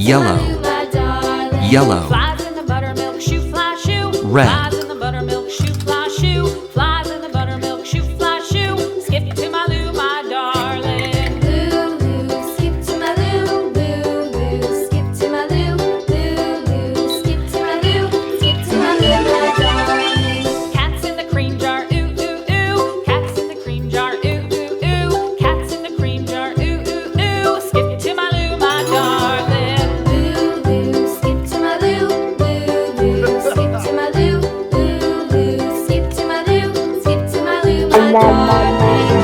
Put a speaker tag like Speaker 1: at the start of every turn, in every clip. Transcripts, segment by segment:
Speaker 1: Yellow. Yellow.
Speaker 2: Flies in the buttermilk shoe, fly shoe.
Speaker 1: Red.
Speaker 2: Flies in the buttermilk shoe, fly shoe. Flies in the buttermilk shoe, fly shoe. Skip to my Lou, my darling.
Speaker 3: Lou, skip to my Lou. Lou, skip to my Lou. Lou, skip to my Lou. Skip to my Lou, my darling.
Speaker 2: Cats in the cream jar, ooh, ooh, ooh. Cats in the cream jar, ooh, ooh, ooh. Cats in the cream jar, ooh, ooh, ooh. Skip to my Lou, my darling.
Speaker 3: Lou, skip to my Lou. Lou, skip to my Lou. Lou, skip to my Lou. Skip to my Lou, my darling.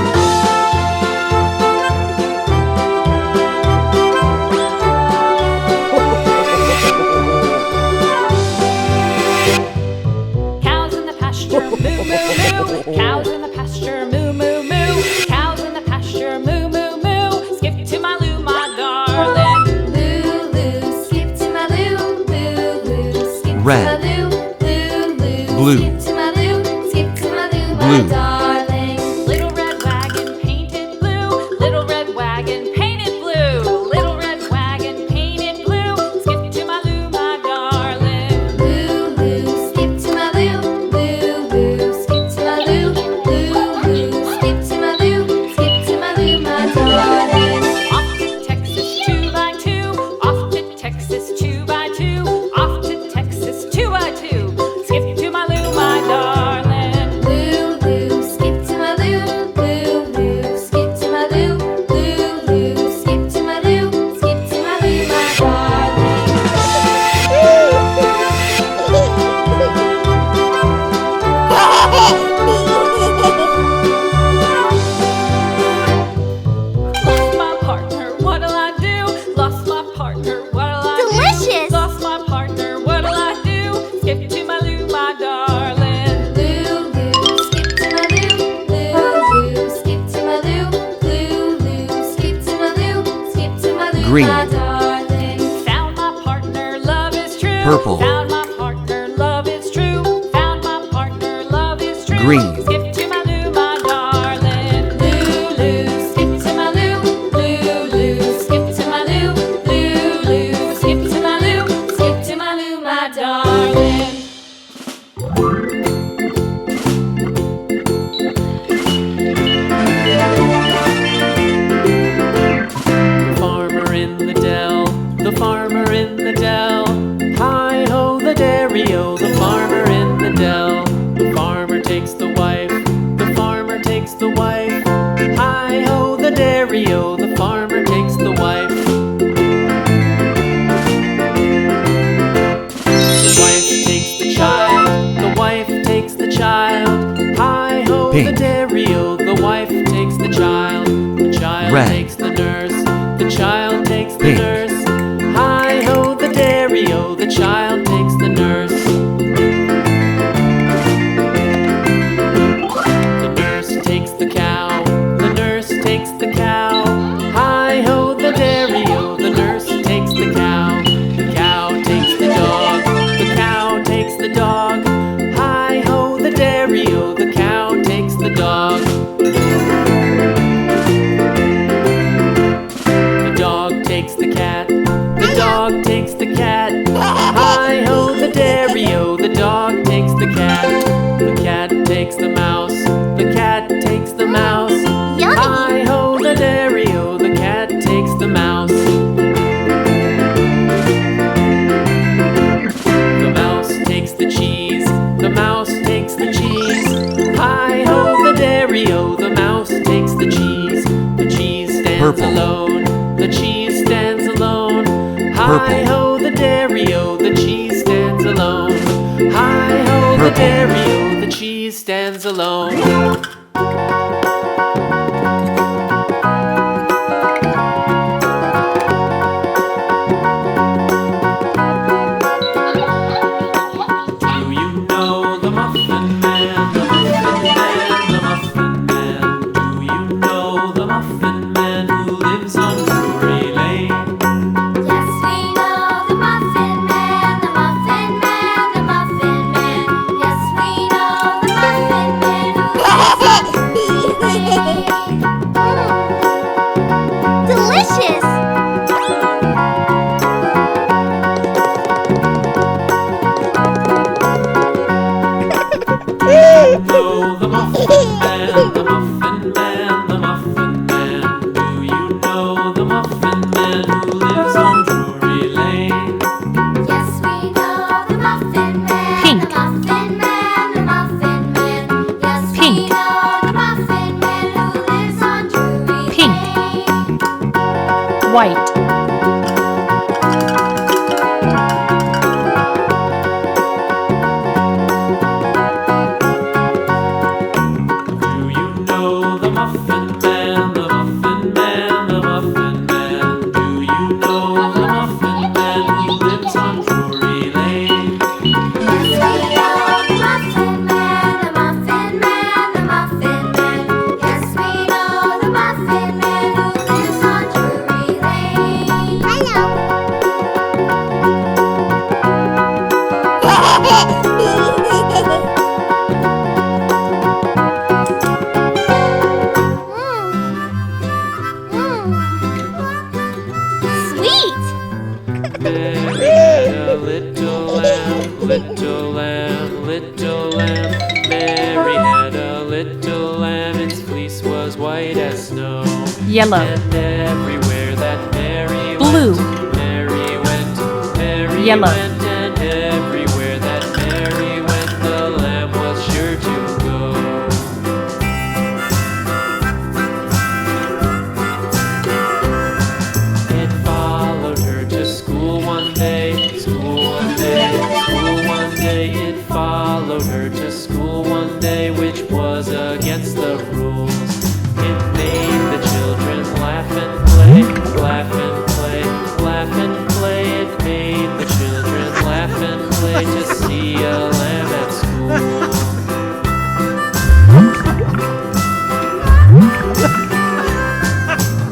Speaker 2: Cows in the pasture, moo, moo, moo. Cows in the pasture, moo, moo, moo. Cows in the pasture, moo, moo, moo. Skip to my Lou, my darling.
Speaker 3: Lou, skip to my Lou. Lou, skip
Speaker 1: Red.
Speaker 3: to my Lou. Lou,
Speaker 1: Blue.
Speaker 3: skip to my Lou. Skip to my Lou,
Speaker 1: Blue.
Speaker 3: my darling.
Speaker 2: Little red wagon painted blue. Little red wagon painted blue. Little red wagon painted blue. Skip to my Lou, my darling.
Speaker 3: Lou, skip to my Lou. Lou, skip to my Lou. Lou, skip to my Lou. Skip to my Lou, my darling.
Speaker 2: Off to Texas 2x2. Off to Texas 2x2. Off to Texas 2x2. Skip to my Lou, my darling.
Speaker 3: Lou, skip to my Lou. Lou, skip to my Lou. Lou, skip to my Lou. Skip to my Lou, my darling.
Speaker 2: Lost my partner, what'll I do? Lost my partner, what'll I
Speaker 4: Delicious.
Speaker 2: do? Lost my partner, what'll I do? Skip to my Lou, my darling.
Speaker 3: Lou, skip to my Lou. Lou, skip to my Lou. Lou, skip to my Lou. Skip to my Lou,
Speaker 1: Green.
Speaker 3: my darling.
Speaker 2: Found my partner, love is true.
Speaker 1: Purple.
Speaker 2: Found my partner, love is true. Found my partner, love is true.
Speaker 1: Green.
Speaker 2: Skip to my Lou, my darling.
Speaker 3: Lou, skip to my Lou. Lou, skip to my Lou. Lou, skip to my Lou. Skip to my Lou, my darling.
Speaker 5: The farmer in the dell, the farmer in the dell. Hi-ho, the dairy-o, the farmer in the dell. The farmer takes the wife, the farmer takes the wife. Hi-ho, the dairy-o, the farmer takes the wife. The wife takes the child, the wife takes the child. Hi-ho, the
Speaker 1: Pink.
Speaker 5: dairy-o, the wife takes the child. The child
Speaker 1: Red.
Speaker 5: takes the nurse, the child takes the
Speaker 1: Pink.
Speaker 5: nurse. Hi-ho, the dairy-o, the child takes the nurse. The nurse takes the cow, the nurse takes the cow. Hi-ho, the dairy-o, the nurse takes the cow. The cow takes the dog, the cow takes the dog. Hi-ho, the dairy-o, the cow takes the dog. The dog takes the cat, the dog takes the cat. Hi-ho, the dairy-o, the dog takes the cat. The cat takes the mouse, the cat takes the mouse.
Speaker 4: Yummy.
Speaker 5: Hi-ho, the dairy-o, the cat takes the mouse. The mouse takes the cheese, the mouse takes the cheese. Hi-ho, the dairy-o, the mouse takes the cheese. The cheese stands
Speaker 1: Purple.
Speaker 5: alone, the cheese stands alone.
Speaker 1: Purple.
Speaker 5: Hi-ho, the dairy-o, the cheese stands alone. Hi-ho, the
Speaker 1: Purple.
Speaker 5: dairy-o, the cheese stands alone. Do you know the Muffin Man, the Muffin Man, the Muffin Man? Do you know the Muffin Man who lives on Drury Lane?
Speaker 3: Yes, we know the Muffin Man, the Muffin Man, the Muffin Man. Yes, we know the Muffin Man who lives
Speaker 2: white.
Speaker 5: Do you know the Muffin Man, the Muffin Man, the Muffin Man? Do you know the Muffin Man who lives on Drury Lane?
Speaker 3: Yes, we know the Muffin Man, the Muffin Man, the Muffin Man. Yes, we know the Muffin Man who lives on Drury Lane. Hello. Sweet.
Speaker 5: Mary had a little lamb, little lamb, little lamb. Mary had a little lamb, its fleece was white as snow.
Speaker 2: Yellow.
Speaker 5: And everywhere that Mary
Speaker 2: Blue.
Speaker 5: went, Mary went, Mary
Speaker 2: Yellow.
Speaker 5: went, and everywhere that Mary went, the lamb was sure to go. It followed her to school one day, school one day, school one day. It followed her to school one day, which was against the rules. It made the children laugh and play, laugh and play, laugh and play. It made the children laugh and play to see a lamb at school.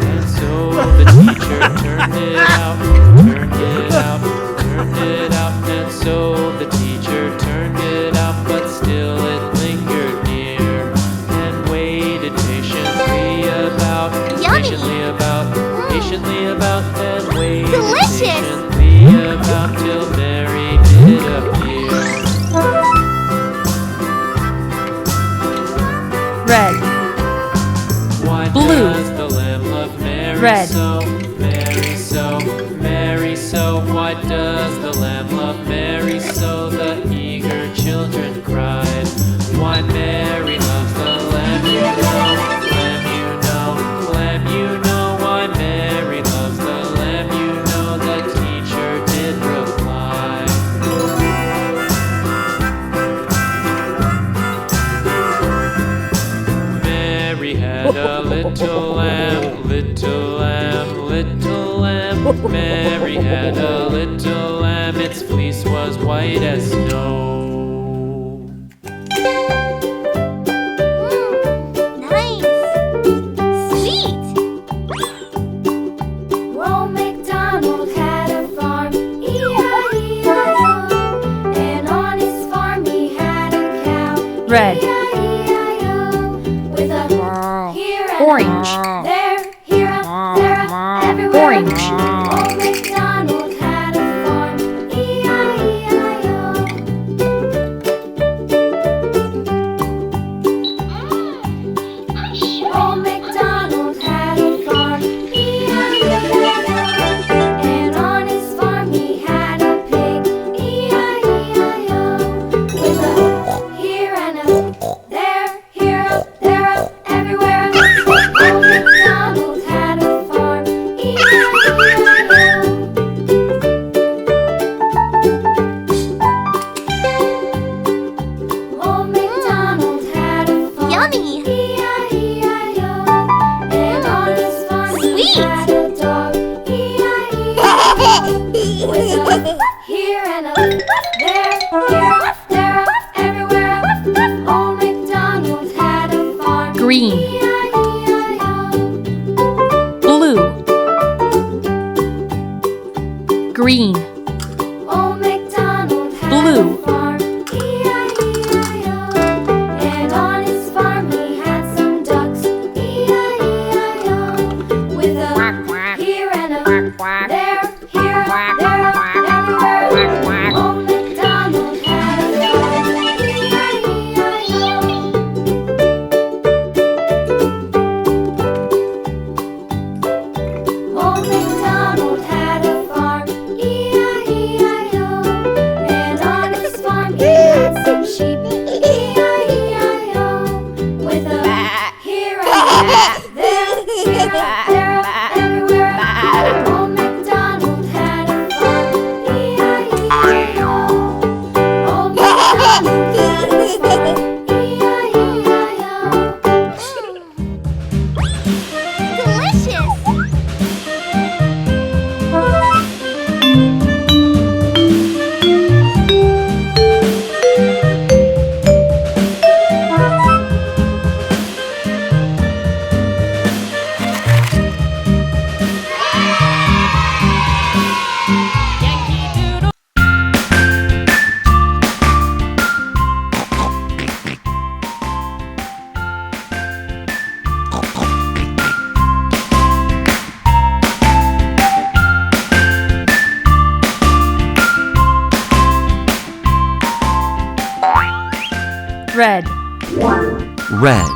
Speaker 5: And so the teacher turned it out, turned it out, turned it out. And so the teacher turned it out, but still it lingered near and waited patiently about,
Speaker 3: Yummy.
Speaker 5: patiently about, patiently about, and waited
Speaker 3: Delicious.
Speaker 5: patiently about till Mary did appear.
Speaker 2: Red.
Speaker 5: Why
Speaker 2: Blue.
Speaker 5: does the lamb love Mary
Speaker 2: Red.
Speaker 5: so? Mary so, Mary so. Why does the lamb love Mary so? The eager children cried. Why Mary loves the lamb, you know, lamb, you know, lamb, you know. Why Mary loves the lamb, you know. The teacher did reply. Mary had a little lamb, little lamb, little lamb. Mary had a little lamb, its fleece was white as snow.
Speaker 3: Nice. Sweet. Well, MacDonald had a farm, E-I-E-I-O. And on his farm he had a cow,
Speaker 2: Red.
Speaker 3: E-I-E-I-O. With a here and
Speaker 2: Orange.
Speaker 3: a there, here, a there, a everywhere.
Speaker 2: Orange.
Speaker 3: Old MacDonald had a farm, E-I-E-I-O. Old MacDonald had a farm, E-I-E-I-O. And on his farm he had a pig, E-I-E-I-O. With a here and a there, here, a there, a everywhere. Old MacDonald had a farm, E-I-E-I-O. Old MacDonald had a farm,
Speaker 4: Yummy.
Speaker 3: E-I-E-I-O. And on his farm he had a dog, E-I-E-I-O. With a here and a there, here, there, everywhere. Old MacDonald had a farm,
Speaker 2: Green.
Speaker 3: E-I-E-I-O.
Speaker 2: Blue. Green.
Speaker 3: Old MacDonald had
Speaker 2: Blue.
Speaker 3: a farm, E-I-E-I-O. And on his farm he had some ducks, E-I-E-I-O. With a here and a there, here, there, everywhere. Old MacDonald had a farm, E-I-E-I-O. Old MacDonald had a farm, E-I-E-I-O. And on his farm he had some sheep, E-I-E-I-O. With a here and a there, here, there, everywhere.
Speaker 2: Red.
Speaker 1: Red.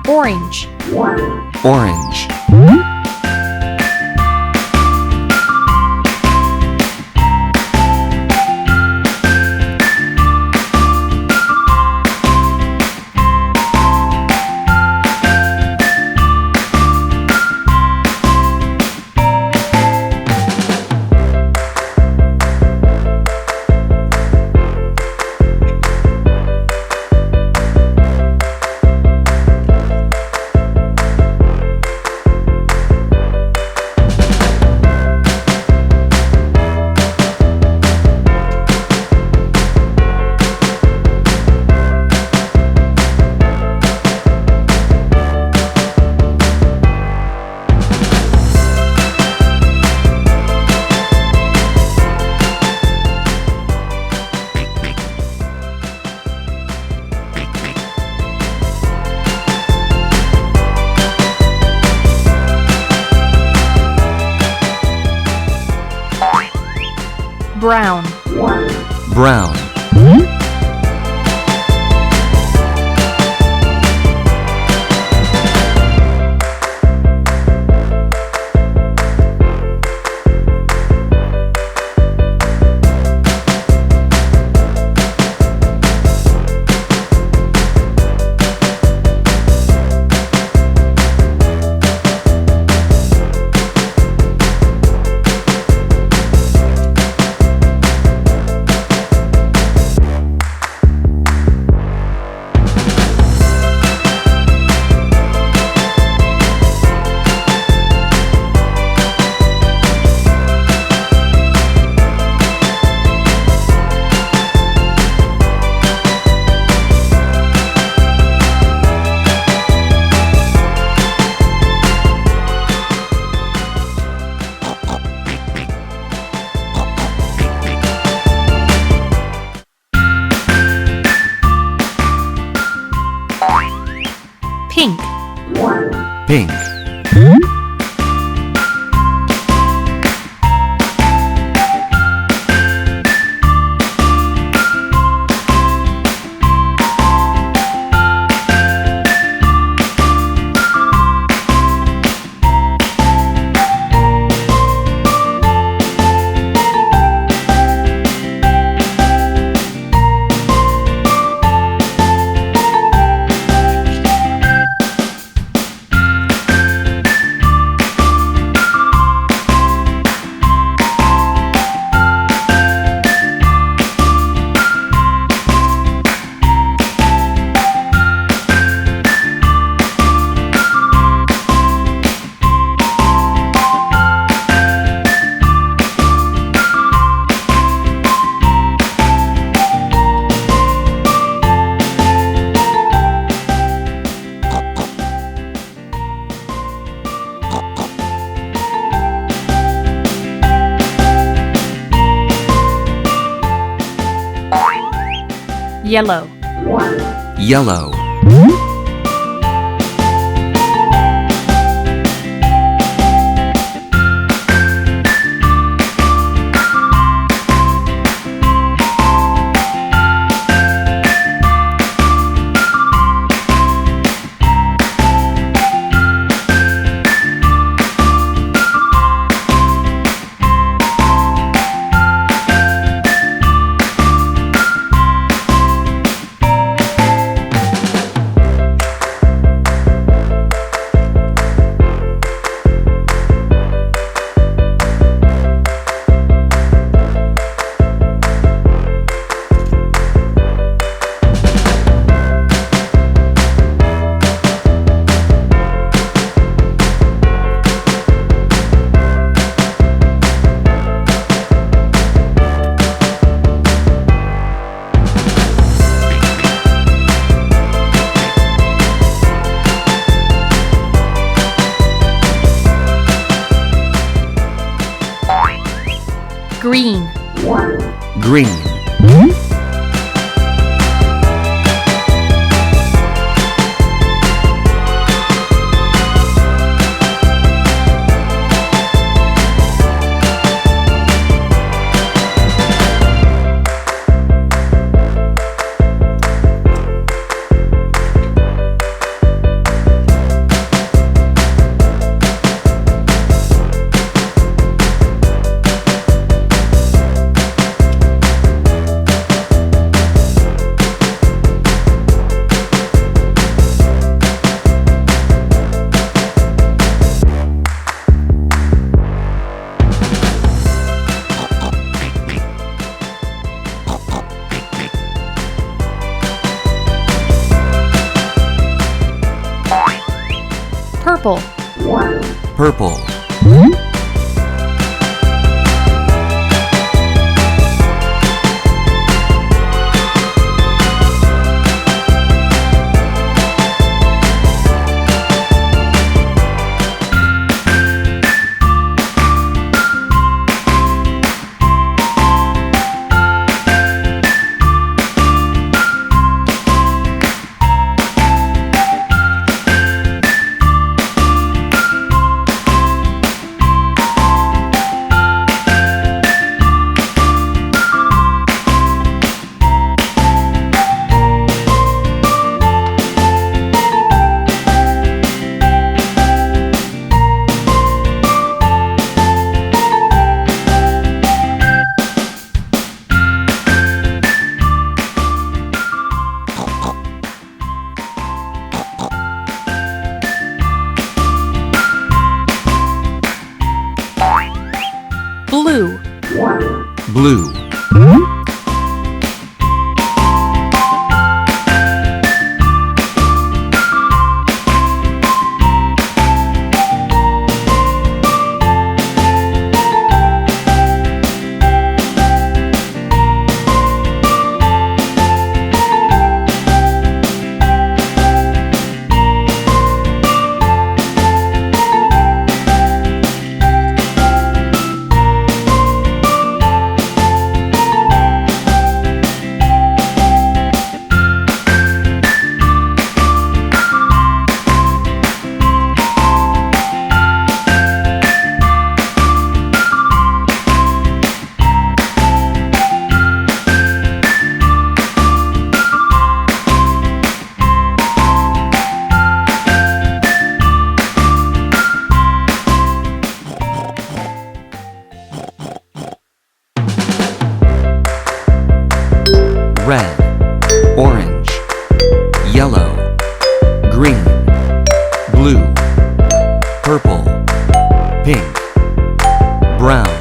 Speaker 2: Orange.
Speaker 1: Orange.
Speaker 2: Brown.
Speaker 1: Brown.
Speaker 2: Pink.
Speaker 1: Pink.
Speaker 2: Yellow.
Speaker 1: Yellow. green,
Speaker 2: Purple.
Speaker 1: purple,
Speaker 2: Blue.
Speaker 1: blue, red, orange, yellow, green, blue, purple, pink, brown,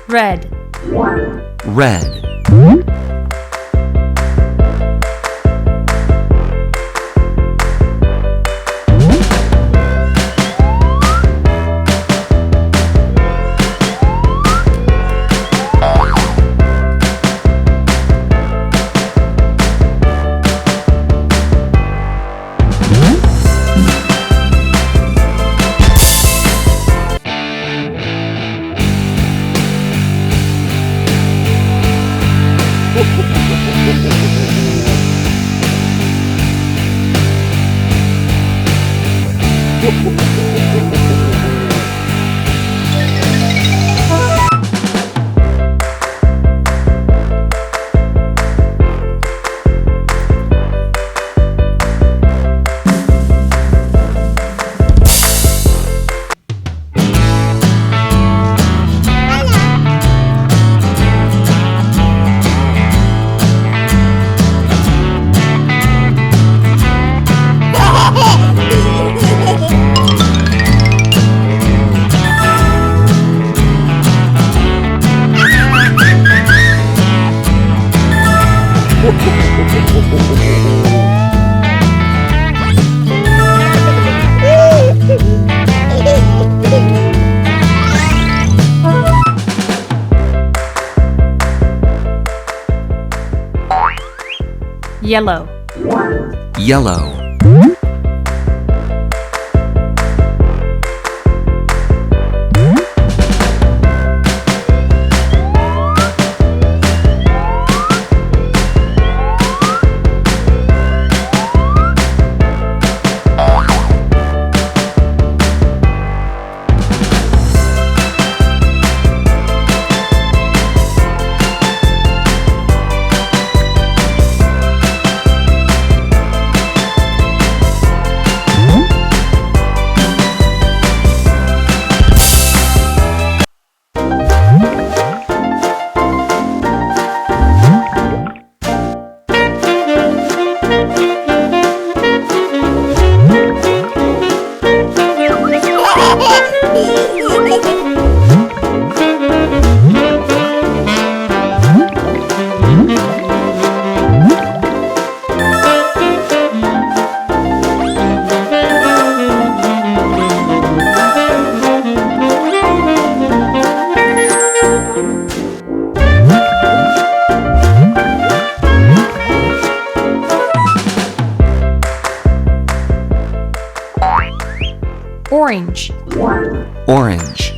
Speaker 2: Red.
Speaker 1: red,
Speaker 2: Yellow.
Speaker 1: yellow,
Speaker 2: Orange.
Speaker 1: Orange.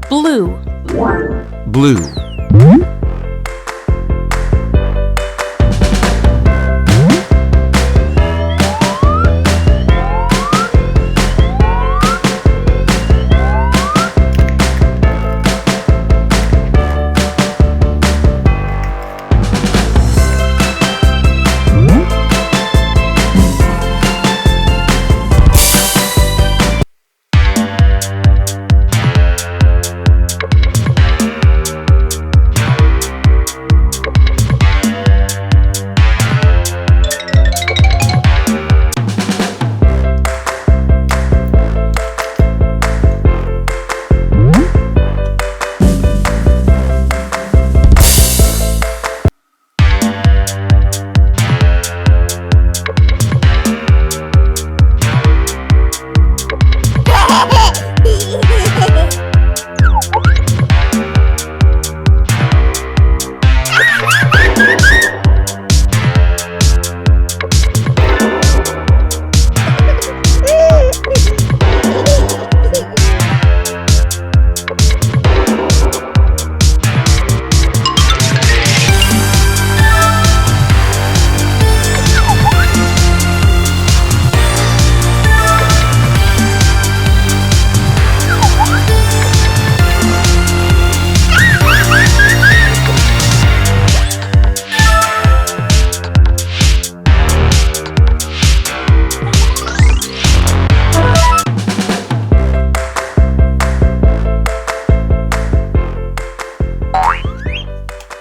Speaker 2: Blue.
Speaker 1: Blue.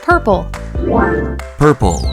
Speaker 2: Purple.
Speaker 1: Purple.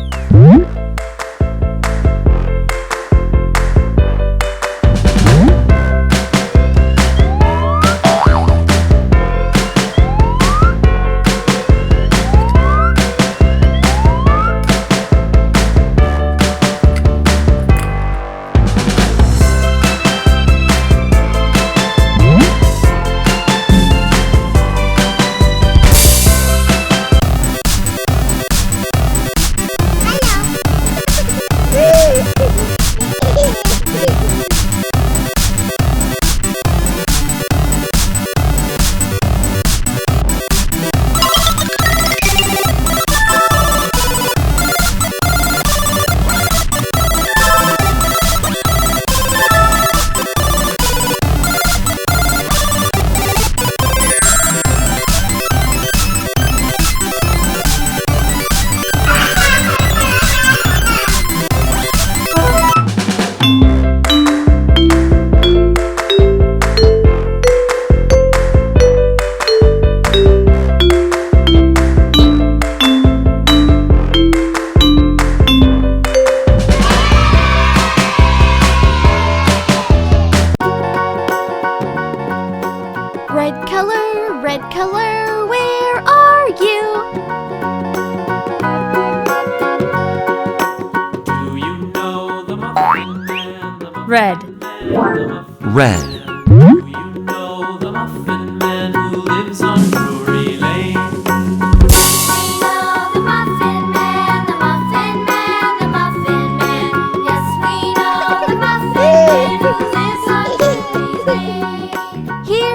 Speaker 3: Red color, where are you?
Speaker 5: Do you know the muffin man? The muffin
Speaker 2: Red.
Speaker 5: man, the muffin
Speaker 1: Red.
Speaker 5: man? Do you know the muffin man who lives on Drury Lane?
Speaker 3: We know the Muffin Man, the Muffin Man, the Muffin Man. Yes, we know the Muffin Man who lives on Drury Lane. Here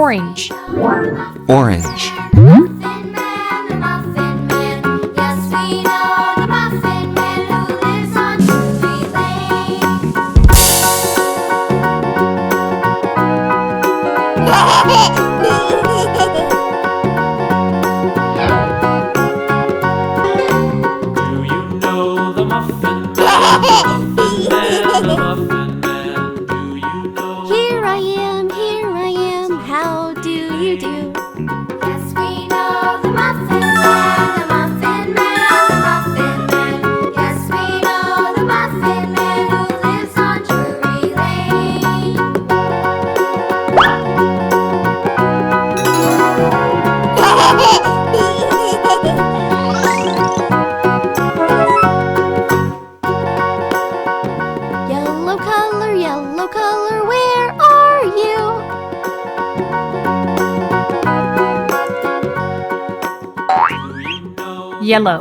Speaker 4: Orange.
Speaker 1: Orange.
Speaker 3: The Muffin Man, the Muffin Man. Yes, we know the Muffin Man who lives on Drury Lane.
Speaker 5: Do you know the Muffin Man? The Muffin Man, the Muffin Man. Do you know?
Speaker 3: Here I am, how do you do? Yes, we know the Muffin Man, the Muffin Man, the Muffin Man. Yes, we know the Muffin Man who lives on Drury Lane. Yellow color, where are you?
Speaker 5: Do you know
Speaker 4: Yellow.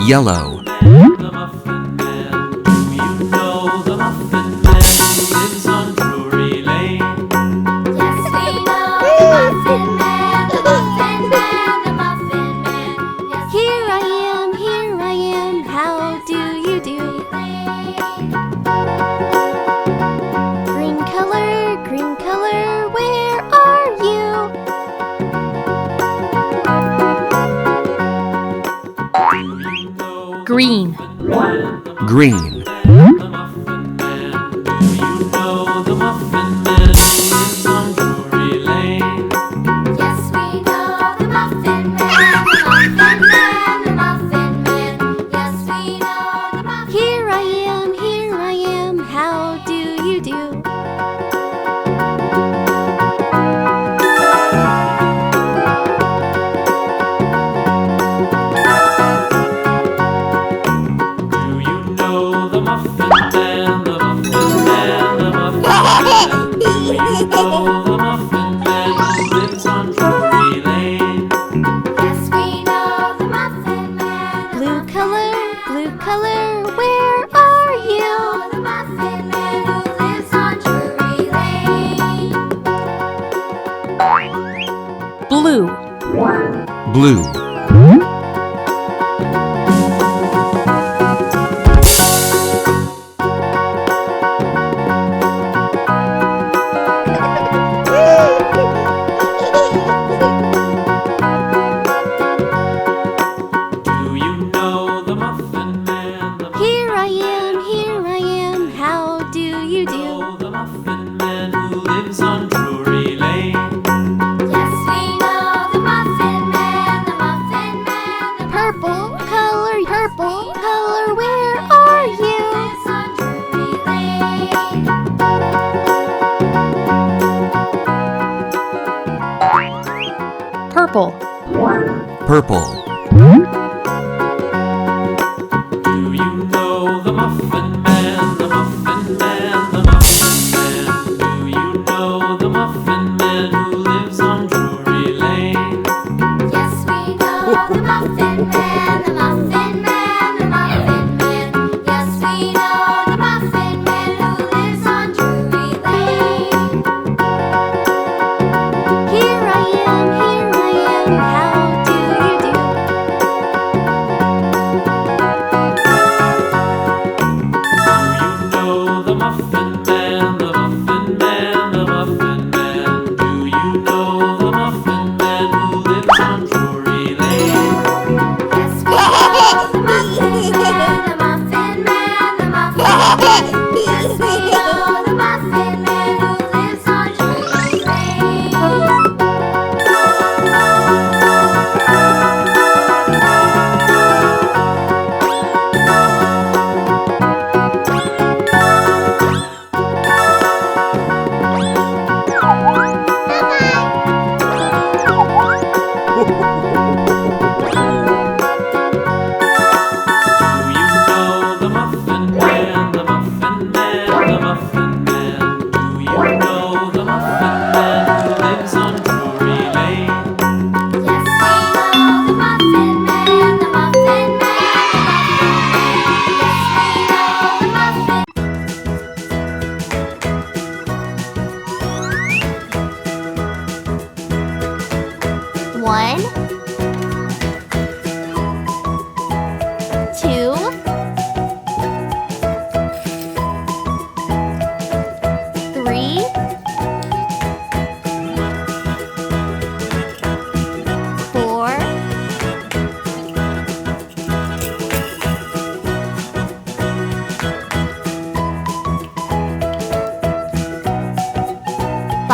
Speaker 1: Yellow.
Speaker 5: the Muffin Man? Do you know the Muffin Man who lives on Drury Lane?
Speaker 3: Yes, we know the Muffin Man, the Muffin Man, the Muffin Man. Yes, here I am, how do you do? Green color, where are you?
Speaker 5: Do you know
Speaker 4: Green.
Speaker 1: Green.
Speaker 5: the Muffin Man? Do you know the Muffin Man who lives on Drury Lane?
Speaker 3: Yes, we know the Muffin Man, the Muffin Man, the Muffin Man. Yes, we know the Muffin Man. Here I am, how do you do?
Speaker 5: Do you know the Muffin Man? The Muffin Man, the Muffin Man. Do you know the Muffin Man who lives on Drury Lane?
Speaker 3: Yes, we know the Muffin Man. Blue color, where are you? The Muffin Man who lives on Drury Lane.
Speaker 4: Blue.
Speaker 1: Blue.
Speaker 5: Do you know the Muffin Man? The
Speaker 3: Here I am, how do you do?
Speaker 5: know the Muffin Man who lives on Drury Lane?
Speaker 3: Yes, we know the Muffin Man, the Muffin Man. The purple color, where are you? Lives on Drury Lane.
Speaker 4: Purple.
Speaker 1: Purple.
Speaker 5: Do you know the Muffin Man? The Muffin Man, the Muffin Man. Do you know the Muffin Man who lives on Drury Lane?
Speaker 3: Yes, we know the Muffin Man, the Muffin Man, the Muffin Man. Yes, we know the Muffin Man who lives on Drury Lane. Here I am, how do you do?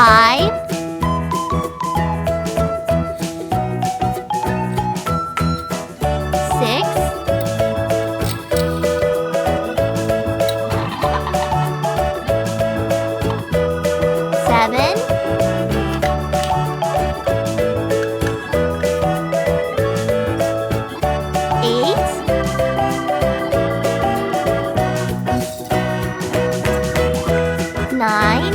Speaker 3: 5, 6, 7, 8, 9,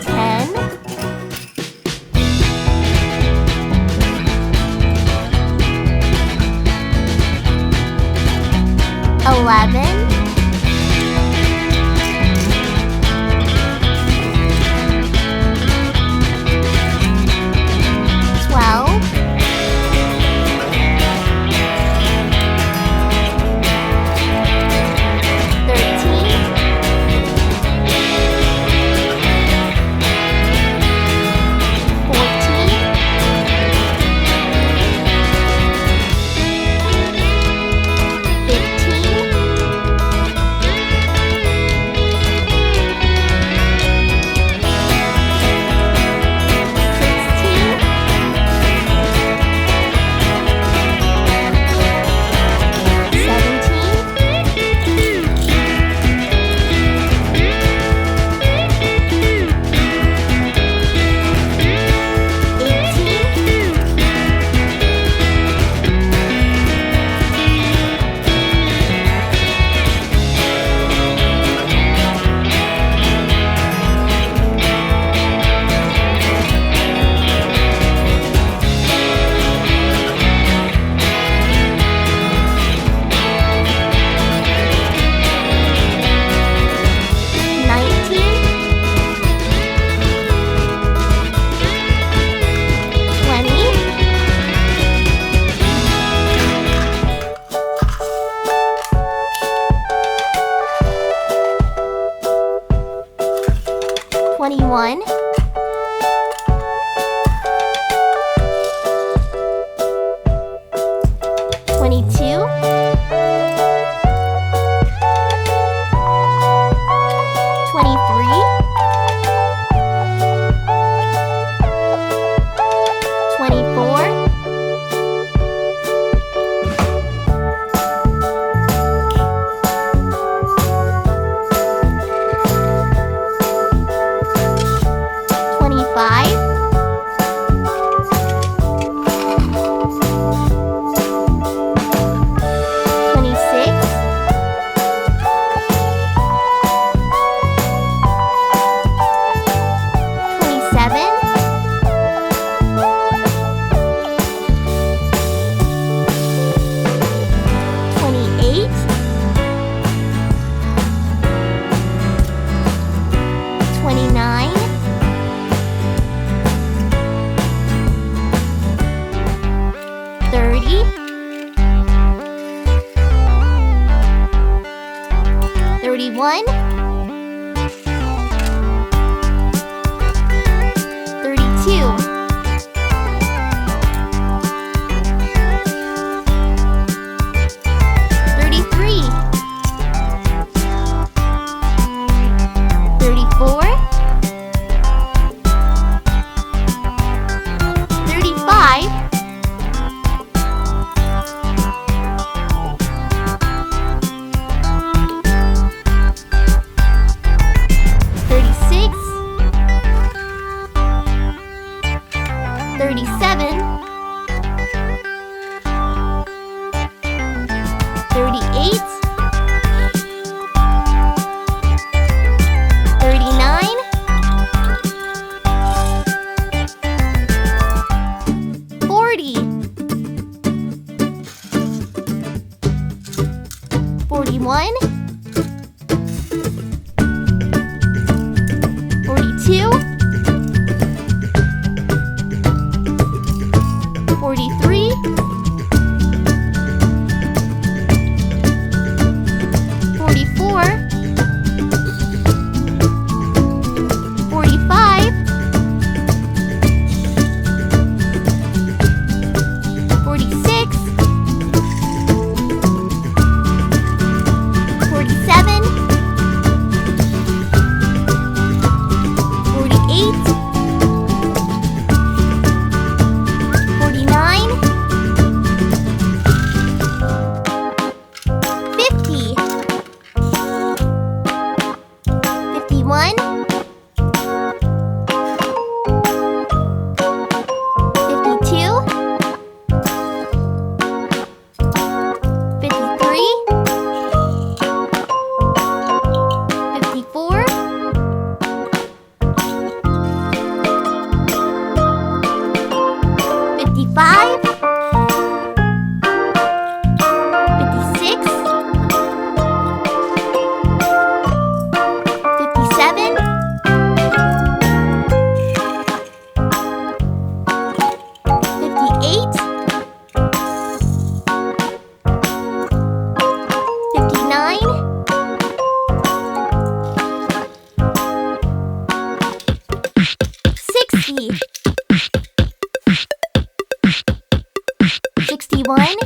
Speaker 3: 10, 11, 12, 13, 14, 15, 16, 21, 22, 23, 24, 25, 26, 27, 28, 29, 30, 31, 32, 33, 34, 35, 36, 37, 38, 39, 40, 41, 42, 43, 44, 45, 46, 55, 56, 57, 58, 59, 60, 61,